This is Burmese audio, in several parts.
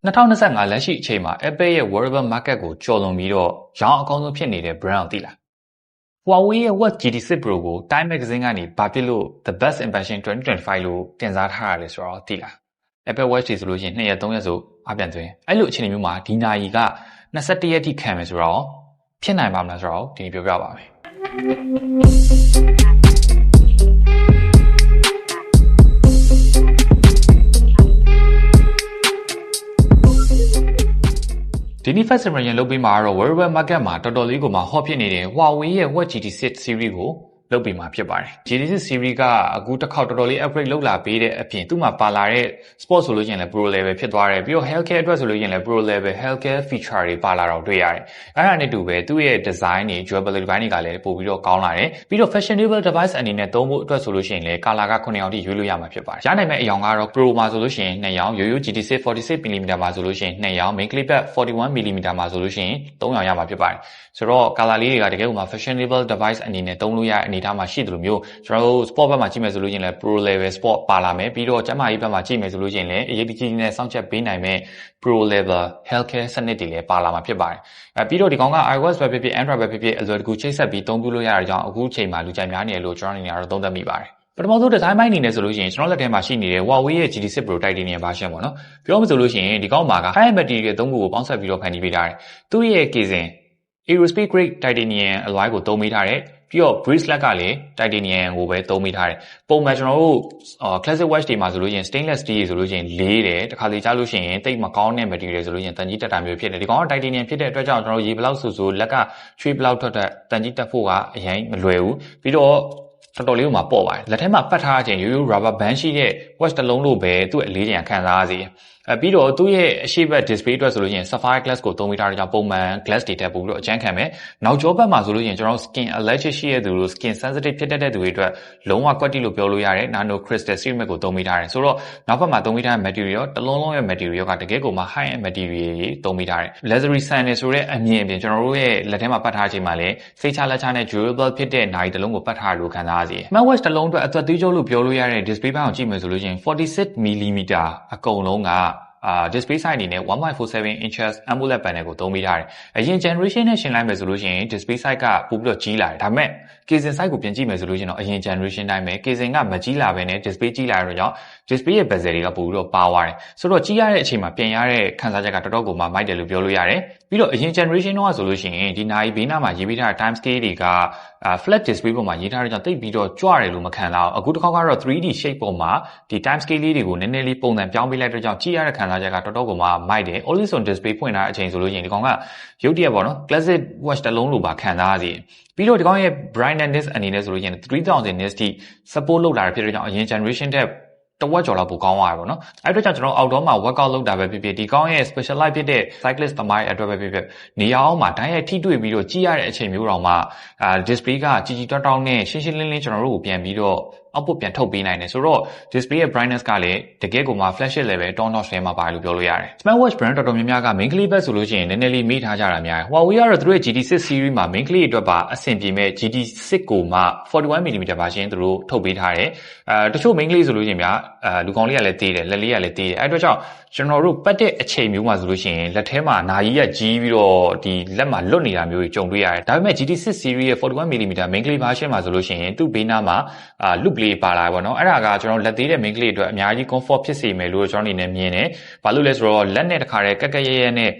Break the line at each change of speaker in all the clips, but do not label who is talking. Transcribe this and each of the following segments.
2025 လက်ရှိအချိန်မှာ Apple ရဲ့ wearable market ကိုကျော်လွန်ပြီးတော့ရောင်းအကောင်းဆုံးဖြစ်နေတဲ့ brand ကိုသိလား Huawei ရဲ့ Watch GT6 Pro ကို Time Magazine ကနေဘာဖြစ်လို့ The Best Invention 2025 လို့တင်စားထားရလဲဆိုတော့သိလား Apple Watch တွေဆိုလို့ရှိရင်2ရက်3ရက်ဆိုအပြန်သွင်းအဲ့လိုအခြေအနေမျိုးမှာဒီနာရီက21ရက်ထိခံမယ်ဆိုတော့ဖြစ်နိုင်ပါမလားဆိုတော့ဒီနေ့ပြောပြပါမယ်ဒီနေ့ First Impression လုပ်ပေးမှာတော့ wearable market မှာတော်တော်လေးကိုမှ hot ဖြစ်နေတဲ့ Huawei ရဲ့ Watch GT6 series ကိုလုပ်ပေးမှာဖြစ်ပါတယ်။ GT6 series ကအခုတစ်ခေါက်တော်တော်လေး upgrade လုပ်လာပေးတဲ့အပြင်သူ့မှာပါလာတဲ့ sport ဆိုလို့ရှိရင်လည်း pro level ဖြစ်သွားတယ်ပြီးတော့ healthcare အတွက်ဆိုလို့ရှိရင်လည်း pro level healthcare feature တွေပါလာတော့တွေ့ရတယ်။အဲ့ဒါနဲ့တူပဲသူ့ရဲ့ design တွေ durability ဘိုင်းတွေကလည်းပို့ပြီးတော့ကောင်းလာတယ်။ပြီးတော့ fashionable device အနေနဲ့သုံးဖို့အတွက်ဆိုလို့ရှိရင်လည်း color က9ရောင်ထိရွေးလို့ရမှာဖြစ်ပါတယ်။ရနိုင်မဲ့အရောင်ကတော့ pro မှာဆိုလို့ရှိရင်2ရောင်ရိုးရိုး GT6 46mm မှာဆိုလို့ရှိရင်2ရောင် main clip 41mm မှာဆိုလို့ရှိရင်3ရောင်ရမှာဖြစ်ပါတယ်။ဆိုတော့ color လေးတွေကတကယ်ကိုမှ fashionable device အနေနဲ့သုံးလို့ရတဲ့အနေအထားမှာရှိတယ်လို့မျိုးကျွန်တော်တို့ sport ဘက်မှာကြည့်မယ်ဆိုလို့ရှိရင်လည်း pro level sport ပါလာမယ်ပြီးတော့ကျန်းမာရေးဘက်မှာကြည့်မယ်ဆိုလို့ရှိရင်လည်းအရေးကြီးနဲ့စောင့်ချက်ပေးနိုင်မဲ့ pro level healthcare စနစ်တွေလည်းပါလာမှာဖြစ်ပါတယ်ပြီးတော့ဒီကောင်က iOS ပဲဖြစ်ဖြစ် Android ပဲဖြစ်ဖြစ်အလွယ်တကူချိတ်ဆက်ပြီးသုံးပြုလို့ရတဲ့ကြောင့်အခုချိန်မှာလူကြိုက်များနေတယ်လို့ကျွန်တော်အနေနဲ့တော့သုံးသပ်မိပါတယ်ပထမဆုံးဒီဇိုင်းပိုင်းအနေနဲ့ဆိုလို့ရှိရင်ကျွန်တော်လက်ထဲမှာရှိနေတဲ့ Huawei ရဲ့ GT6 Pro Titanium version ပေါ့နော်ပြောမှဆိုလို့ရှိရင်ဒီကောင်မှာက high-end material သုံးခုကိုပေါင်းစပ်ပြီးတော့ဖန်တီးပေးထားတယ်သူ့ရဲ့ casing aerospace grade titanium alloy ကိုသုံးပေးထားတယ်ပြီးတော့ bracelet ကလည်း titanium ကိုပဲသုံးပေးထားတယ်ပုံမှန်ကျွန်တော်တို့classic watch တွေမှာဆိုလို့ရှိရင် stainless steel ဆိုလို့ရှိရင်လေးတယ်တခါလေကြားလို့ရှိရင်တိတ်မကောင်းတဲ့ material ဆိုလို့ရှိရင်တန်ကြီးတက်တာမျိုးဖြစ်တယ်ဒီကောင်က titanium ဖြစ်တဲ့အတွက်ကြောင့်ကျွန်တော်တို့ရေဘလောက်ဆိုလက်ကချွေးဘလောက်ထွက်တန်ကြီးတက်ဖို့ကအရင်မလွယ်ဘူးပြီးတော့တော်တော်လေးကိုမှပေါ့ပါတယ်လက်ထဲမှာပတ်ထားခြင်းရိုးရိုး rubber band ရှိတဲ့ watch တစ်လုံးလို့ပဲသူ့အလေးချိန်ခံစားရစေပြီးတော့သူ့ရဲ့အရှိတ်ဘက် display အတွက်ဆိုလို့ရှိရင် sapphire glass ကိုသုံးပေးထားတဲ့ကြောင့်ပုံမှန် glass တွေတက်ပို့ပြီးတော့အကျန်းခံမယ်နောက်ကျောဘက်မှာဆိုလို့ရှိရင်ကျွန်တော် skin allergic ရှိတဲ့သူတို့ skin sensitive ဖြစ်တဲ့သူတွေအတွက်လုံးဝကွက်တိလို့ပြောလို့ရတယ် nano crystal ceramic ကိုသုံးပေးထားတယ်ဆိုတော့နောက်ဘက်မှာသုံးပေးထားတဲ့ material တစ်လုံးလုံးရဲ့ material ကတကယ်ကိုမှ high end material တွေသုံးပေးထားတယ် leathery sandal ဆိုတဲ့အမြင်အပြင်ကျွန်တော်တို့ရဲ့လက်ထဲမှာပတ်ထားခြင်းမှာလည်းစိတ်ချလက်ချနဲ့ durable ဖြစ်တဲ့နာရီတစ်လုံးကိုပတ်ထားလို့ခံစားရစေ smartwatch တစ်လုံးအတွက်အသက်သွေးကြောလို့ပြောလို့ရတဲ့ display ဘက်ကိုကြည့်မယ်ဆိုလို့ရှိရင် 46mm အကုန်လုံးကdisplay size အနေနဲ့ 1.47 inches AMOLED panel ကိုသုံးပေးထားတယ်။အရင် generation နဲ့ရှင်းလိုက်မယ်ဆိုလို့ရှိရင် display size ကပိုပြီးတော့ကြီးလာတယ်။ဒါပေမဲ့ casing size ကိုပြန်ကြည့်မယ်ဆိုလို့ရှိရင်တော့အရင် generation တိုင်းပဲ casing ကမကြီးလာဘဲနဲ့ display ကြီးလာတဲ့ကြောင့် display ရဲ့ bezel တွေကပိုပြီးတော့ပါသွားတယ်။ဆိုတော့ကြီးရတဲ့အချိန်မှာပြန်ရတဲ့ခံစားချက်ကတော်တော်ကိုမှမိုက်တယ်လို့ပြောလို့ရတယ်။ပြီးတော့အရင် generation တော့ဆိုလို့ရှိရင်ဒီနာရီဘေးနားမှာရေးပေးထားတဲ့ time scale တွေက flat display ပေါ်မှာရေးထားတဲ့ကြောင့်တိတ်ပြီးတော့ကြွတယ်လို့မခံလောက်အခုတစ်ခေါက်ကတော့ 3D shape ပေါ်မှာဒီ time scale လေးတွေကိုနည်းနည်းလေးပုံစံပြောင်းပေးလိုက်တဲ့ကြောင့်ကြည့်ရတဲ့ခံစားချက်ကတော်တော်ကိုမှမိုက်တယ် always on display ဖွင့်ထားတဲ့အချိန်ဆိုလို့ရှိရင်ဒီကောင်ကရုပ်တရက်ပေါ့နော် classic watch တစ်လုံးလိုပါခံစားရစီပြီးတော့ဒီကောင်ရဲ့ brightness အနေနဲ့ဆိုလို့ရှိရင်3000 nits ထိ support လုပ်လာတာဖြစ်တဲ့ကြောင့်အရင် generation တဲ့တဝက်ကျော်လောက်ပိုကောင်းသွားတယ်ပေါ့နော်အဲ့အတွက်ကြောင့်ကျွန်တော် outdoor မှာ workout လုပ်တာပဲဖြစ်ဖြစ်ဒီကောင်းရဲ့ specialize ဖြစ်တဲ့ cyclist သမားရဲ့အတွက်ပဲဖြစ်ဖြစ်နေရာအောင်မှာတိုင်းရိုက်ထိတွေ့ပြီးတော့ကြည့်ရတဲ့အချိန်မျိုးတောင်မှdisplay ကကြီးကြီးတောင်းနဲ့ရှင်းရှင်းလင်းလင်းကျွန်တော်တို့ကိုပြန်ပြီးတော့အောက်ပို့ပြန်ထုတ်ပေးနိုင်တယ်ဆိုတော့ display ရဲ့ brightness ကလည်းတကယ်ကိုမှ flagship level top notch ထဲမှာပါတယ်လို့ပြောလို့ရတယ် smartwatch brand တော်တော်များများက main clip ဘက်ဆိုလို့ရှိရင်နည်းနည်းလေးမေးထားကြတာများတယ် Huawei ကတော့သူတို့ရဲ့ GT6 series မှာ main clip အတွက်ပါအဆင်ပြေမဲ့ GT6 ကိုမှ 41mm version သူတို့ထုတ်ပေးထားတယ်တချို့ main clip ဆိုလို့ရှိရင်ဗျာလူကောင်လေးကလည်းသေးတယ်လက်လေးကလည်းသေးတယ်အဲ့အတွက်ကြောင့်ကျွန်တော်တို့ပတ်တဲ့အချိန်မျိုးမှာဆိုလို့ရှိရင်လက်ထဲမှာနာကြီးကကြီးပြီးတော့ဒီလက်မှာလွတ်နေတာမျိုးတွေကြုံတွေ့ရတယ်ဒါပေမဲ့ GT6 series ရဲ့ 41mm main clip version မှာဆိုလို့ရှိရင်သူ့ဘေးနားမှာloop လေးပါလာပေါ့နော်အဲ့ဒါကကျွန်တော်လက်သေးတဲ့ main clip အတွက်အများကြီး comfort ဖြစ်စေမယ်လို့ကျွန်တော်အနေနဲ့မြင်တယ်ဘာလို့လဲဆိုတော့လက်နဲ့တခါတည်းကက်ကက်ရဲရဲနဲ့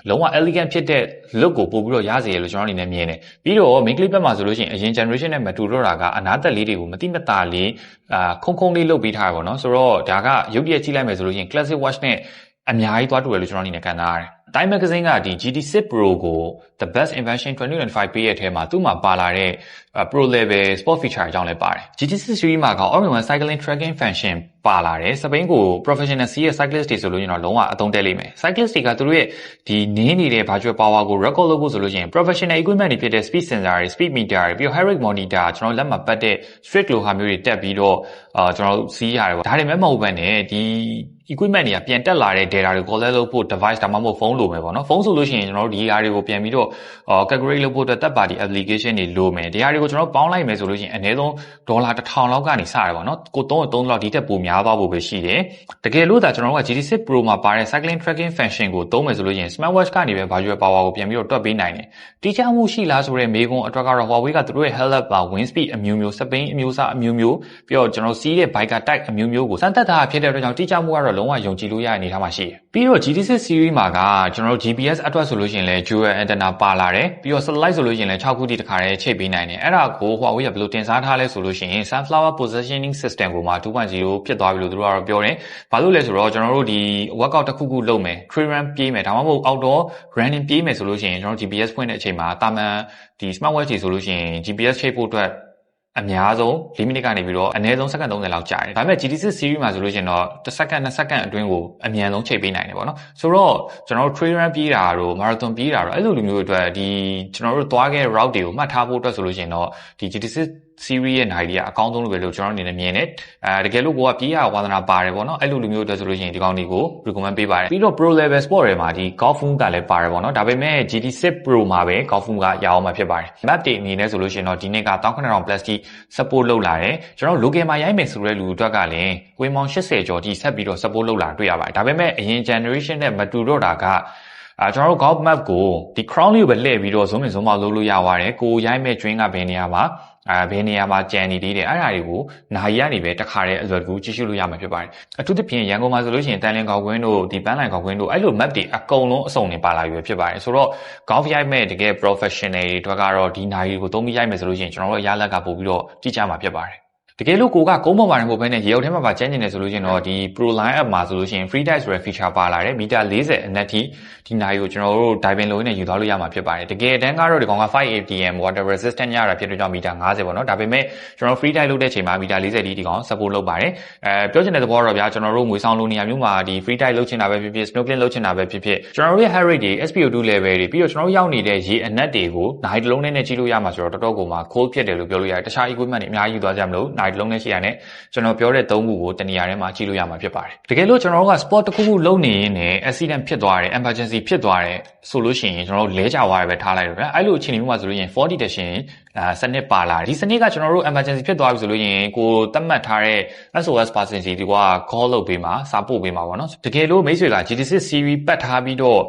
လုံးဝ elegant ဖြစ်တဲ့ look ကိုပို့ပြီးတော့ရစေရလို့ကျွန်တော်အနေနဲ့မြင်တယ်ပြီးတော့ main clip ဘက်မှာဆိုလို့ရှိရင်အရင် generation နဲ့မတူတော့တာကအနားသက်လေးတွေကိုမတိမတာလေးခုံလေးလုပ်ပေးထားတယ်ပေါ့နော်ဆိုတော့ဒါကရုပ်ရည်ကြည့်လိုက်မယ်ဆိုလို့ရှိရင် classic watch နဲ့အများကြီးသွားတူတယ်လို့ကျွန်တော်အနေနဲ့ခံစားရတယ်Time Magazine ကဒီ GT6 Pro ကို The Best Invention 2025ပေးရတဲ့ထဲမှာသူ့မှာပါလာတဲ့ Pro Level Sport Feature အကြောင်းလည်းပါတယ် GT6 series မှာက All-in-one Cycling Tracking Function ပါလာတယ်စပိန်ကို Professional C ရဲ့ Cyclist တွေဆိုလို့ရင်တော့လုံးဝအသုံးတည့်လိမ့်မယ် Cyclist တွေကသူတို့ရဲ့ဒီနင်းနေတဲ့ Virtual Power ကို record လုပ်ဖို့ဆိုလို့ရှိရင် Professional Equipment တွေဖြစ်တဲ့ Speed Sensor တွေ Speed Meter တွေပြီးတော့ Heart Rate Monitor ကျွန်တော်လက်မှာပတ်တဲ့ Straight လိုဟာမျိုးတွေတက်ပြီးတော့ကျွန်တော်စီးရတယ်ပေါ့ဒါတွေမဲ့မဟုတ်ဘဲနဲ့ဒီ equipment တွေကပြန်တက်လာတဲ့ data တွေကို collect လုပ်ဖို့ device ဒါမှမဟုတ်ဖုန်းလိုမယ်ပေါ့နော်ဖုန်းဆိုလို့ရှိရင်ကျွန်တော်တို့ဒီဟာတွေကိုပြန်ပြီးတော့ calculate လုပ်ဖို့အတွက် third party application တွေလိုမယ်ဒီဟာတွေကိုကျွန်တော်တို့ပေါင်းလိုက်မယ်ဆိုလို့ရှိရင်အနည်းဆုံးဒေါ်လာ1000လောက်ကနေစရတယ်ပေါ့နော်ကို3လောက်ဒီထက်ပိုများသွားဖို့ပဲရှိတယ်တကယ်လို့ဒါကျွန်တော်တို့က GT6 Pro မှာပါတဲ့ cycling tracking function ကိုသုံးမယ်ဆိုလို့ရှိရင် smartwatch ကနေပဲ virtual power ကိုပြန်ပြီးတော့တွက်ပေးနိုင်တယ်တိကျမှုရှိလားဆိုတဲ့မေးခွန်းအတွက်ကတော့ Huawei ကသူတို့ရဲ့ headlamp ပါ wind speed အမျိုးမျိုးစပိန်အမျိုးအစားအမျိုးမျိုးပြီးတော့ကျွန်တော်စီးတဲ့ bike type အမျိုးမျိုးကိုစမ်းသပ်တာဖြစ်တဲ့အတွက်ကြောင့်တိကျမှုကတော့လုံးဝယုံကြည်လို့ရတဲ့အနေအထားမှာရှိတယ်ပြီးတော့ GT6 series မှာကကျွန်တော်တို့ GPS အတွက်ဆိုလို့ရှိရင်လည်း dual antenna ပါလာတယ်ပြီးတော့ satellite ဆိုလို့ရှိရင်လည်း6ခုတိတခါတည်းချိတ်ပေးနိုင်တယ်အဲ့ဒါကို Huawei ကဘယ်လိုတင်စားထားလဲဆိုလို့ရှိရင် sunflower positioning system ကိုမှ 2.0 ဖြစ်သွားပြီလို့သူတို့ကတော့ပြောတယ်ဘာလို့လဲဆိုတော့ကျွန်တော်တို့ဒီ workout တစ်ခုခုလုပ်မယ် trail run ပြေးမယ်ဒါမှမဟုတ် outdoor running ပြေးမယ်ဆိုလို့ရှိရင်ကျွန်တော်တို့ GPS ဖွင့်တဲ့အချိန်မှာတာမန်ဒီ smartwatch တွေဆိုလို့ရှိရင် GPS ချိတ်ဖို့အတွက်အများဆုံး4မိနစ်ကနေပြီးတော့အနည်းဆုံးစက္ကန့်30လောက်ကြာတယ်။ဒါပေမဲ့ GT6 series မှာဆိုလို့ရှိရင်တော့1စက္ကန့်2စက္ကန့်အတွင်းကိုအမြန်ဆုံးချိန်ပေးနိုင်တယ်ပေါ့နော်။ဆိုတော့ကျွန်တော်တို့ trail run ပြေးတာတို့ marathon ပြေးတာတို့အဲ့လိုလူမျိုးတွေအတွက်ဒီကျွန်တော်တို့သွားခဲ့ route တွေကိုမှတ်ထားဖို့အတွက်ဆိုလို့ရှိရင်တော့ဒီ GT6 series ရဲ့နိုင်တွေကအကောင်းဆုံးလို့ပဲလို့ကျွန်တော်အနေနဲ့မြင်တယ်။တကယ်လို့ကိုကပြေးရဝါသနာပါတယ်ပေါ့နော်။အဲ့လိုလူမျိုးတွေအတွက်ဆိုလို့ရှိရင်ဒီကောင်တွေကို recommend ပေးပါတယ်။ပြီးတော့ pro level sport တွေမှာဒီ golf room ကလည်းပါတယ်ပေါ့နော်။ဒါပေမဲ့ GT6 Pro မှာပဲ golf room ကရအောင်မှာဖြစ်ပါတယ်။ map တွေအနေနဲ့ဆိုလို့ရှိရင်တော့ဒီနေ့က19000 plus ထိ support လုပ်လာတယ်ကျွန်တော် local မှာရိုက်မယ်ဆိုတဲ့လူအတွက်ကလည်းကွင်းပေါင်း80ကျော်ထိဆက်ပြီးတော့ support လုပ်လာတွေ့ရပါတယ်ဒါပေမဲ့အရင် generation နဲ့မတူတော့တာကကျွန်တော်တို့ golf map ကိုဒီ crown လေးကိုပဲလှည့်ပြီးတော့ zoom in zoom out လုပ်လို့ရပါတယ်ကိုရိုက်မဲ့ train ကဘယ်နေရာမှာဘယ်နေရာမှာကြံနေသေးတယ်အဲ့ဒါတွေကိုနာရီကနေပဲတခါတည်းအလွယ်တကူကြည့်ရှုလို့ရမှာဖြစ်ပါတယ်အထူးသဖြင့်ရန်ကုန်မှာဆိုလို့ရှိရင်တန်လင်းကောက်ကွင်းတို့ဒီပန်းလိုင်ကောက်ကွင်းတို့အဲ့လို map တွေအကုန်လုံးအစုံနေပါလာပြီဖြစ်ပါတယ်ဆိုတော့ golf ရိုက်မဲ့တကယ် professional တွေအတွက်ကတော့ဒီနာရီကိုသုံးပြီးရိုက်မယ်ဆိုလို့ရှိရင်ကျွန်တော်တို့ရလက်ကပို့ပြီးတော့ကြည့်ကြမှာဖြစ်ပါတယ်တကယ်လို့ကိုကကုန်းပေါ်မှာနေဖို့ပဲနဲ့ရေအုပ်ထဲမှာပါကျန်းကျင်နေဆိုလို့ရှိရင်တော့ဒီ Pro Line app မှာဆိုလို့ရှိရင် free dive ဆိုတဲ့ feature ပါလာတယ်မီတာ40အနက်ထိဒီနာရီကိုကျွန်တော်တို့ diving လုပ်ရင်းနဲ့ယူသွားလို့ရမှာဖြစ်ပါတယ်တကယ်တမ်းကတော့ဒီကောင်က 5 ATM water resistant ရတာဖြစ်တဲ့ကြောင့်မီတာ50ပေါ့နော်ဒါပေမဲ့ကျွန်တော် free dive လုပ်တဲ့အချိန်မှာမီတာ40ဒီကောင် support လုပ်ပါတယ်ပြောချင်တဲ့သဘောတော့ဗျာကျွန်တော်တို့ငွေဆောင်လိုနေရာမျိုးမှာဒီ free dive လုပ်ချင်တာပဲဖြစ်ဖြစ် snorkeling လုပ်ချင်တာပဲဖြစ်ဖြစ်ကျွန်တော်တို့ရဲ့ heart rate တွေ SpO2 level တွေပြီးတော့ကျွန်တော်တို့ရောက်နေတဲ့ရေအနက်တွေကိုနိုင်တစ်လုံးနဲ့ကြည့်လို့ရမှာဆိုတော့တော်တော်ကိုမှ cold ဖြစ်တယ်လို့ပြောလို့ရတယ်တခြား equipment တွေအများကြီးယူသွားကြမလို့နိုင်တစ်လုံးနဲ့ရှိရတယ်ကျွန်တော်ပြောတဲ့3ခုကိုတနေရာထဲမှာကြည့်လို့ရမှာဖြစ်ပါတယ်တကယ်လို့ကျွန်တော်တို့က sport တစ်ခုခုလုပ်နေရင်းနဲ့ accident ဖြစ်သွားတယ် emergency ဖြစ်သွားတယ်ဆိုလို့ရှိရင်ကျွန်တော်တို့လဲကျသွားရပဲထားလိုက်တော့ဗျာအဲ့လိုအခြေအနေမျိုးမှာဆိုလို့ရင် fall detection စနစ်ပါလာတယ်ဒီစနစ်ကကျွန်တော်တို့ emergency ဖြစ်သွားပြီဆိုလို့ရင်ကိုသတ်မှတ်ထားတဲ့ SOS person စီဒီက call လုပ်ပေးမှာစာပို့ပေးမှာပေါ့နော်တကယ်လို့မိတ်ဆွေက GT6 series ပတ်ထားပြီးတော့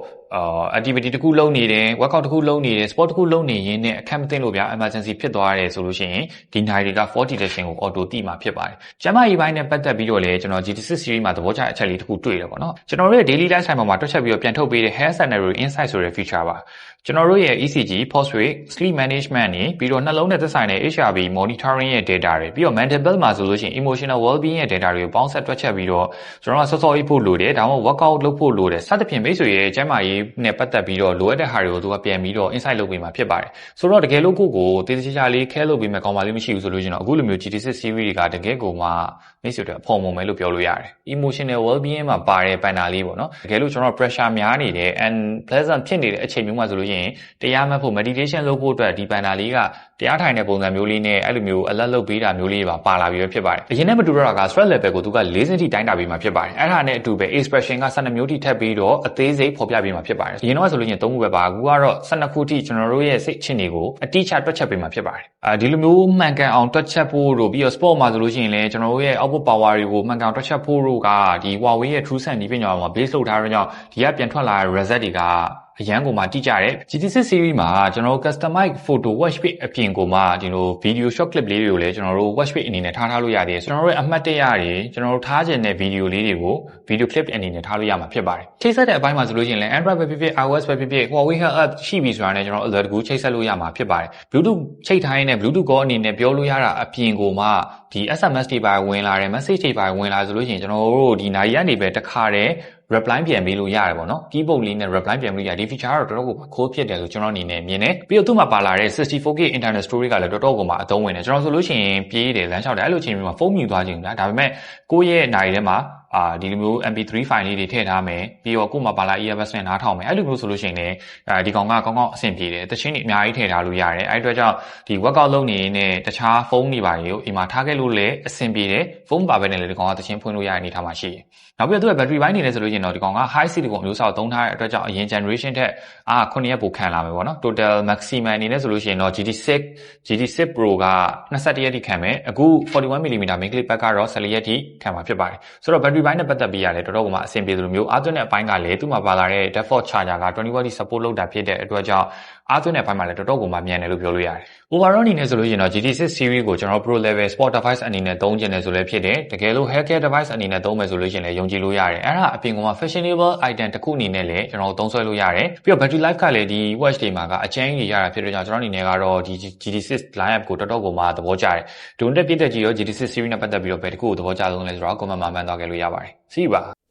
activity တစ်ခုလုပ်နေတယ် workout တစ်ခုလုပ်နေတယ် sport တစ်ခုလုပ်နေရင်းနဲ့အခက်မသိလို့ဗျာ emergency ဖြစ်သွားရတယ်ဆိုလို့ရှိရင်ဒီနိုင်တွေက fall detection ကို auto တိမှာဖြစ်ပါတယ်ကျမကြီးပိုင်းနဲ့ပတ်သက်ပြီးတော့လည်းကျွန်တော် GT6 series မှာသဘောကျအချက်လေးတစ်ခုတွေ့တယ်ပေါ့နော်ကျွန်တော်တို့ရဲ့ daily lifestyle မှာတွက်ချက်ပြီးတော့ပြန်ထုတ်ပေးတဲ့ health scenario insight ဆိုတဲ့ feature ပါကျွန်တော်တို့ရဲ့ ECG, pulse rate, sleep management တွေပြီးတော့နှလုံးနဲ့သက်ဆိုင်တဲ့ HRV monitoring ရဲ့ data တွေပြီးတော့ mental health မှာဆိုလို့ရှိရင် emotional well-being ရဲ့ data တွေကိုပေါင်းစပ်တွက်ချက်ပြီးတော့ကျွန်တော်ကစောစောအေးဖို့လိုတယ်ဒါမှမဟုတ် workout လုပ်ဖို့လိုတယ်စသဖြင့်မိတ်ဆွေရဲ့ကျန်းမာရေးနဲ့ပတ်သက်ပြီးတော့လိုအပ်တဲ့ဟာတွေကိုသူကပြန်ပြီးတော့ insight လုပ်ပေးမှာဖြစ်ပါတယ်ဆိုတော့တကယ်လို့ကိုတေးသေးချာလေး care လုပ်ပေးမယ်ကောင်းပါလိမ့်မရှိဘူးဆိုလို့ရှိရင်တော့အခုလိုမျိုး GT6 series တွေကတကယ်ကိုမှမိတ်ဆွေတွေအဖို့မုံမဲလို့ပြောလို့ရတယ် emotional well-being မှာပါတဲ့ပန်နာလေးပေါ့နော်တကယ်လို့ကျွန်တော် pressure များနေတယ် and pleasant ဖြစ်နေတဲ့အချိန်မျိုးမှာဆိုလို့ရှိရင်တရားမှတ်ဖို့ meditation လုပ်ဖို့အတွက်ဒီပန်နာလေးကတရားထိုင်တဲ့ပုံစံမျိုးလေးနဲ့အဲ့လိုမျိုး alert လုပ်ပေးတာမျိုးလေးပါလာပြီးပဲဖြစ်ပါတယ်အရင်နဲ့မတူတော့တာက stress level ကိုသူက4စင်းထိတိုင်းတာပေးမှာဖြစ်ပါတယ်အဲ့ဒါနဲ့အတူပဲ expression က12မျိုးထိထပ်ပြီးတော့အသေးစိတ်ဖော်ပြပေးမှာဖြစ်ပါတယ်အရင်တော့ဆိုလို့ရှိရင်3ခုပဲပါအခုကတော့12ခုထိကျွန်တော်တို့ရဲ့စိတ်ချင်းတွေကိုအတိအကျတွက်ချက်ပေးမှာဖြစ်ပါတယ်ဒီလိုမျိုးမှန်ကန်အောင်တွက်ချက်ဖို့တို့ပြီးတော့ sport မှာဆိုလို့ရှိရင်လည်းကျွန်တော်တို့ရဲ့ output power တွေကိုမှန်ကန်တွက်ချက်ဖို့တို့ကဒီ Huawei ရဲ့ True Sense ဒီပညာမှာ base လုပ်ထားတဲ့ကြောင့်ဒီကပြန်ထွက်လာတဲ့ result တွေကအရန်ကိုမှတိကျတယ် GT6 series မှာကျွန်တော်တို့ customize photo watch face အပြင်ကိုမှဒီလို video short clip လေးတွေကိုလည်းကျွန်တော်တို့ watch face အနေနဲ့ထားလို့ရတယ်ကျွန်တော်တို့ရဲ့အမှတ်တရတွေကျွန်တော်တို့ထားခြင်းတဲ့ video လေးတွေကို video clip အနေနဲ့ထားလို့ရမှာဖြစ်ပါတယ်ချိတ်ဆက်တဲ့အပိုင်းမှာဆိုလို့ရှိရင်လည်း Android ပဲဖြစ်ဖြစ် iOS ပဲဖြစ်ဖြစ် Huawei Health App ရှိပြီဆိုတာနဲ့ကျွန်တော်အလွယ်တကူချိတ်ဆက်လို့ရမှာဖြစ်ပါတယ် Bluetooth ချိတ်ထားရင်လည်း Bluetooth call အနေနဲ့ပြောလို့ရတာအပြင်ကိုမှဒီ SMS တွေပါဝင်လာတယ် message တွေပါဝင်လာဆိုလို့ရှိရင်ကျွန်တော်တို့ဒီနိုင်ရနေပဲတခါတည်းreply ပြန်ပေးလို့ရတယ်ပေါ့နော် keyboard လေးနဲ့ reply ပြန်ပေးလို့ရဒီ feature ကတော့တော်တော်ကိုခိုးဖြစ်တယ်လို့ကျွန်တော်အနေနဲ့မြင်တယ်ပြီးတော့သူ့မှာပါလာတဲ့ 64K internal storage ကလည်းတော်တော်ကိုမှအသုံးဝင်တယ်ကျွန်တော်ဆိုလို့ရှိရင်ပြေးတယ်လမ်းလျှောက်တယ်အဲ့လိုအချိန်မျိုးမှာဖုန်းမြူသွားခြင်းဗျာဒါပေမဲ့ကိုယ့်ရဲ့နိုင်ထဲမှာ ဒီလိုမျိုး MP3 file လေးတွေထည့်ထားမယ်ပြီးတော့ကိုယ်မှာပါလာ earbuds နဲ့နားထောင်မယ်အဲ့လိုမျိုးဆိုလို့ရှိရင်လည်းဒီကောင်ကကောင်းကောင်းအဆင်ပြေတယ်တချင်းတွေအများကြီးထည့်ထားလို့ရတယ်အဲ့အတွက်ကြောင့်ဒီ workout လုပ်နေနေတခြားဖုန်းတွေပါတွေကိုအိမ်မှာထားခဲ့လို့လည်းအဆင်ပြေတယ်ဖုန်းပါပဲနဲ့လည်းဒီကောင်ကတချင်းဖွင့်လို့ရတဲ့အနေထားမှာရှိတယ်နောက်ပြီးတော့သူ့ရဲ့ battery ဘိုင်းနေလဲဆိုလို့ရှိရင်တော့ဒီကောင်က high silicon အမျိုးအစားကိုသုံးထားတဲ့အတွက်ကြောင့်အရင် generation ထက်9ရက်ပိုခံလာမယ်ပေါ့နော် total maximum အနေနဲ့ဆိုလို့ရှိရင်တော့ GT6 Pro က21ရက်ထိခံမယ်အခု 41mm main clip pack ကတော့14ရက်ထိခံမှာဖြစ်ပါတယ်ဆိုတော့ battery ဘိုင်းနဲ့ပတ်သက်ပြီးရတယ်တော်တော်ကမှအဆင်ပြေသလိုမျိုးအားသွင်းတဲ့အပိုင်းကလည်းသူ့မှာပါလာတဲ့ default charger က 20W support လုပ်တာဖြစ်တဲ့အတွက်ကြောင့်အားသွင်းတဲ့အပိုင်းမှာလည်းတော်တော်ကိုမှမြန်တယ်လို့ပြောလို့ရတယ် overall အနေနဲ့ဆိုလို့ရှိရင်တော့ GT6 series ကိုကျွန်တော် pro level sport device အနေနဲ့သုံးချင်တယ်ဆိုလည်းဖြစ်တယ်တကယ်လို့ haircare device အနေနဲ့သုံးမယ်ဆိုလို့ရှိရင်လည်းယုံကြည်လို့ရတယ်အဲ့ဒါအပြင်ကမှ fashionable item တစ်ခုအနေနဲ့လည်းကျွန်တော်သုံးဆွဲလို့ရတယ်ပြီးတော့ battery life ကလည်းဒီ watch တွေမှာကအကျဉ်းကြီးရတာဖြစ်တဲ့ကြောင့်ကျွန်တော်အနေနဲ့ကတော့ဒီ GT6 lineup ကိုတော်တော်ကိုမှသဘောကျတယ်ဒုံတက်ပြည့်တက်ကြီးရော GT6 series နဲ့ပတ်သက်ပြီးတော့ဘယ်တစ်ခုကိုသဘောကျဆုံးလဲဆိုတော့ comment မှာမှန်သွားခဲ့လို့ရပါတယ် see you ပါ